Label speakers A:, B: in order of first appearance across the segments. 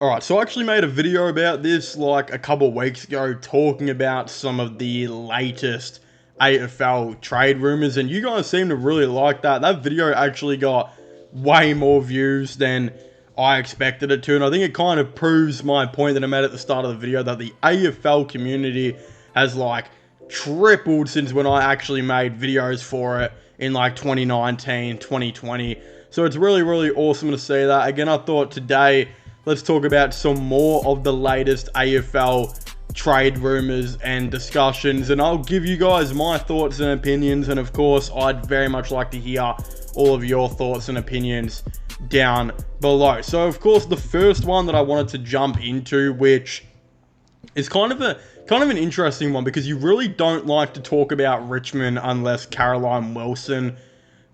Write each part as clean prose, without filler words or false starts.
A: Alright, so I actually made a video about this like a couple of weeks ago talking about some of the latest AFL trade rumors, and you guys seem to really like that. That video actually got way more views than I expected it to, and I think it kind of proves my point that I made at the start of the video, that the AFL community has like tripled since when I actually made videos for it in like 2019, 2020. So it's really, really awesome to see that. Again, I thought today, let's talk about some more of the latest AFL trade rumors and discussions, and I'll give you guys my thoughts and opinions, and of course, I'd very much like to hear all of your thoughts and opinions down below. So, of course, the first one that I wanted to jump into, which is kind of an interesting one, because you really don't like to talk about Richmond unless Caroline Wilson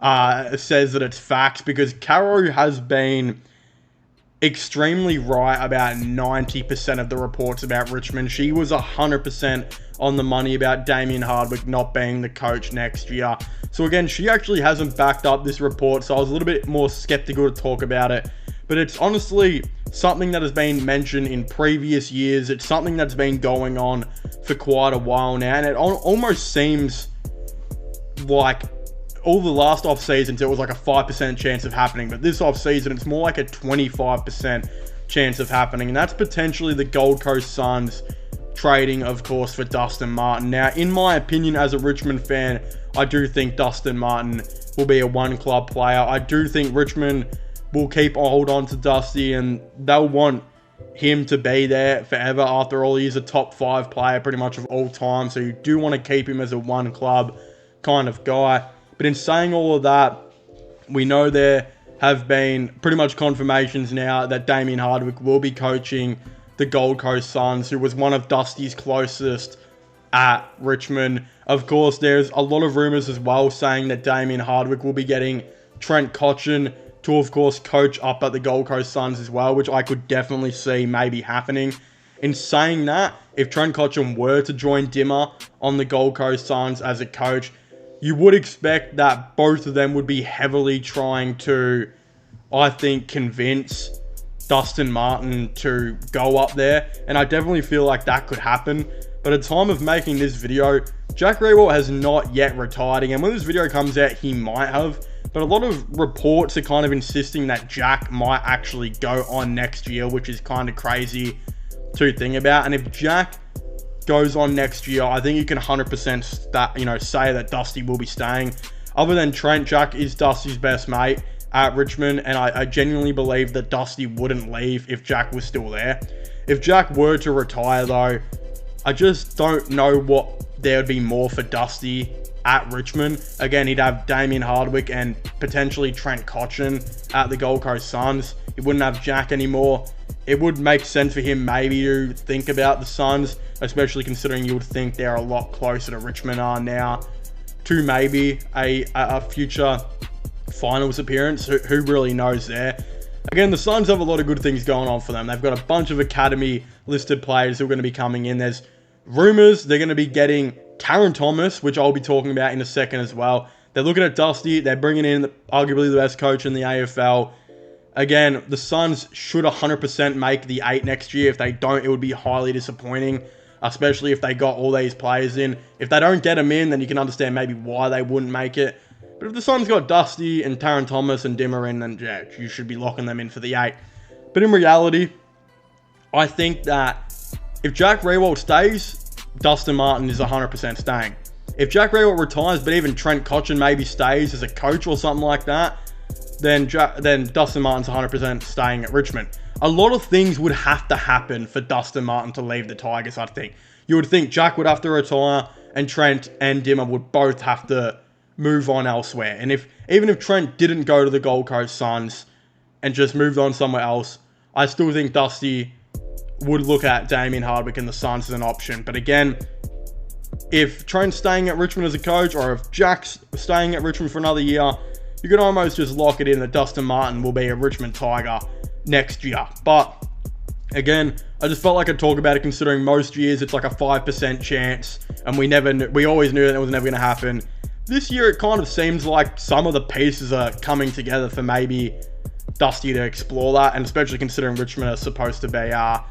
A: says that it's facts, because Caro has been extremely right about 90% of the reports about Richmond. She was 100% on the money about Damien Hardwick not being the coach next year. So again, she actually hasn't backed up this report, so I was a little bit more skeptical to talk about it. But it's honestly something that has been mentioned in previous years. It's something that's been going on for quite a while now, and it almost seems like all the last off seasons it was like a 5% chance of happening, but this off season it's more like a 25% chance of happening, and that's potentially the Gold Coast Suns trading, of course, for Dustin Martin. Now, in my opinion, as a Richmond fan, I do think Dustin Martin will be a one-club player. I do think Richmond will keep a hold on to Dusty, and they'll want him to be there forever. After all, he's a top 5 player pretty much of all time, so you do want to keep him as a one-club kind of guy. But in saying all of that, we know there have been pretty much confirmations now that Damien Hardwick will be coaching the Gold Coast Suns, who was one of Dusty's closest at Richmond. Of course, there's a lot of rumors as well saying that Damien Hardwick will be getting Trent Cotchin to, of course, coach up at the Gold Coast Suns as well, which I could definitely see maybe happening. In saying that, if Trent Cotchin were to join Dimmer on the Gold Coast Suns as a coach, you would expect that both of them would be heavily trying to, I think, convince Dustin Martin to go up there. And I definitely feel like that could happen. But at the time of making this video, Jack Riewoldt has not yet retired. Again, when this video comes out, he might have. But a lot of reports are kind of insisting that Jack might actually go on next year, which is kind of crazy to think about. And if Jack goes on next year, I think you can 100% say that Dusty will be staying. Other than Trent, Jack is Dusty's best mate at Richmond, and I genuinely believe that Dusty wouldn't leave if Jack was still there. If Jack were to retire, though, I just don't know what there would be more for Dusty at Richmond. Again, he'd have Damien Hardwick and potentially Trent Cotchin at the Gold Coast Suns. He wouldn't have Jack anymore. It would make sense for him maybe to think about the Suns, especially considering you would think they're a lot closer to Richmond are now to maybe a future finals appearance. Who really knows there? Again, the Suns have a lot of good things going on for them. They've got a bunch of academy listed players who are going to be coming in. There's rumors they're going to be getting Taron Thomas, which I'll be talking about in a second as well. They're looking at Dusty. They're bringing in arguably the best coach in the AFL. Again, the Suns should 100% make the 8 next year. If they don't, it would be highly disappointing, especially if they got all these players in. If they don't get them in, then you can understand maybe why they wouldn't make it. But if the Suns got Dusty and Taron Thomas and Dimmer in, then yeah, you should be locking them in for the 8. But in reality, I think that if Jack Riewoldt stays, Dustin Martin is 100% staying. If Jack Riewoldt retires, but even Trent Cotchin maybe stays as a coach or something like that, then Dustin Martin's 100% staying at Richmond. A lot of things would have to happen for Dustin Martin to leave the Tigers, I think. You would think Jack would have to retire, and Trent and Dimmer would both have to move on elsewhere. And even if Trent didn't go to the Gold Coast Suns and just moved on somewhere else, I still think Dusty would look at Damien Hardwick and the Suns as an option. But again, if Trent's staying at Richmond as a coach, or if Jack's staying at Richmond for another year, you can almost just lock it in that Dustin Martin will be a Richmond Tiger next year. But again, I just felt like I'd talk about it, considering most years it's like a 5% chance, and we always knew that it was never going to happen. This year it kind of seems like some of the pieces are coming together for maybe Dusty to explore that, and especially considering Richmond are supposed to be, I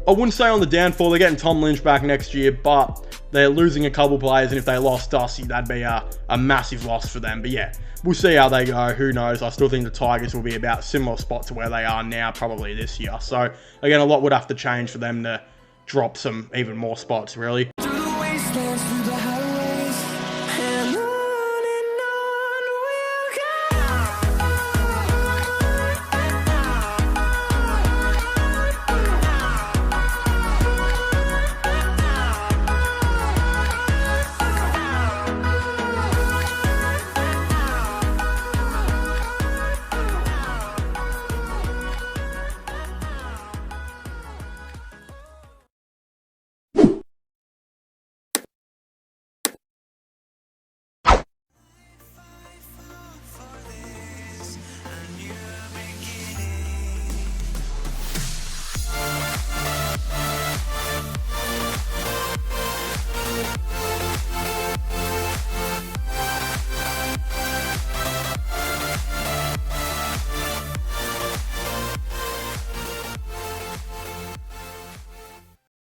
A: wouldn't say on the downfall. They're getting Tom Lynch back next year, but they're losing a couple players, and if they lost Dusty, that'd be a massive loss for them. But yeah, we'll see how they go. Who knows? I still think the Tigers will be about similar spot to where they are now, probably this year. So again, a lot would have to change for them to drop some even more spots, really.